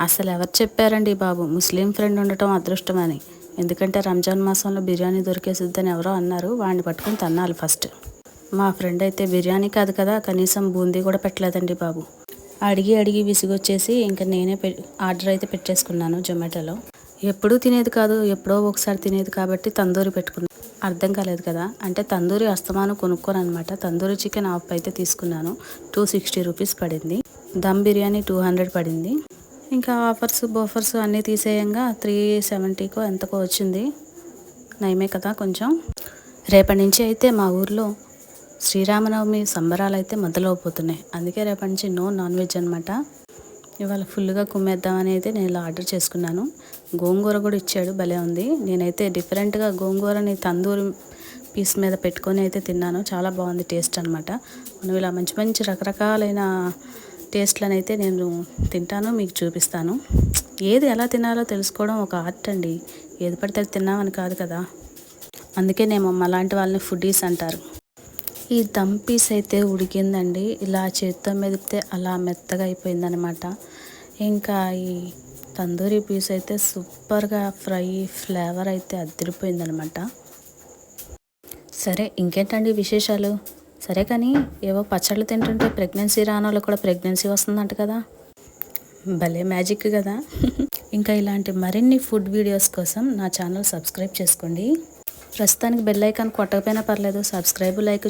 అసలు ఎవరు చెప్పారండి బాబు ముస్లిం ఫ్రెండ్ ఉండటం అదృష్టమని. ఎందుకంటే రంజాన్ మాసంలో బిర్యానీ దొరికేసిద్దని ఎవరో అన్నారు. వాడిని పట్టుకొని తన్నాలి ఫస్ట్. మా ఫ్రెండ్ అయితే బిర్యానీ కాదు కదా కనీసం బూందీ కూడా పెట్టలేదండి బాబు. అడిగి అడిగి విసిగొచ్చేసి ఇంకా నేనే ఆర్డర్ అయితే పెట్టేసుకున్నాను జొమాటోలో. ఎప్పుడూ తినేది కాదు, ఎప్పుడో ఒకసారి తినేది కాబట్టి తందూరి పెట్టుకున్నాను. అర్థం కాలేదు కదా, అంటే తందూరి అస్తమానం కొనుక్కోను అనమాట. తందూరి చికెన్ హాఫ్ అయితే తీసుకున్నాను. 260 రూపీస్ పడింది. దమ్ బిర్యానీ 200 పడింది. ఇంకా ఆఫర్స్ బోఫర్స్ అన్నీ తీసేయంగా 370కో ఎంతకో వచ్చింది. నయమే కదా కొంచెం. రేపటి నుంచి అయితే మా ఊర్లో శ్రీరామనవమి సంబరాలు అయితే మొదలవబోతున్నాయి. అందుకే రేపటి నుంచి నో నాన్ వెజ్ అనమాట. ఇవాళ ఫుల్గా కుమ్మేద్దామని అయితే నేను ఇలా ఆర్డర్ చేసుకున్నాను. గోంగూర కూడా ఇచ్చాడు, భలే ఉంది. నేనైతే డిఫరెంట్గా గోంగూరని తందూరి పీస్ మీద పెట్టుకొని అయితే తిన్నాను. చాలా బాగుంది టేస్ట్ అనమాట. మనం ఇలా మంచి మంచి రకరకాలైన టేస్ట్లను అయితే నేను తింటాను, మీకు చూపిస్తాను. ఏది ఎలా తినాలో తెలుసుకోవడం ఒక ఆర్ట్ అండి. ఏది పడితే అది తిన్నామని కాదు కదా. అందుకే నేను అలాంటి వాళ్ళని ఫుడీస్ అంటారు. ఈ దమ్ పీస్ అయితే ఉడికిందండి. ఇలా చేత్తో మెదిపితే అలా మెత్తగా అయిపోయిందనమాట. ఇంకా ఈ తందూరి పీస్ అయితే సూపర్గా ఫ్రై ఫ్లేవర్ అయితే అదిరిపోయిందనమాట. సరే ఇంకేంటండి విశేషాలు. సరే కానీ ఏవో పచ్చళ్ళు తింటుంటే ప్రెగ్నెన్సీ రానోళ్ళు కూడా ప్రెగ్నెన్సీ వస్తుందంట కదా. భలే మ్యాజిక్ కదా. ఇంకా ఇలాంటి మరిన్ని ఫుడ్ వీడియోస్ కోసం నా ఛానల్ సబ్స్క్రైబ్ చేసుకోండి. ప్రస్తుతానికి బెల్ ఐకాన్ కొట్టకపోయినా పర్లేదు, సబ్స్క్రైబ్ లైక్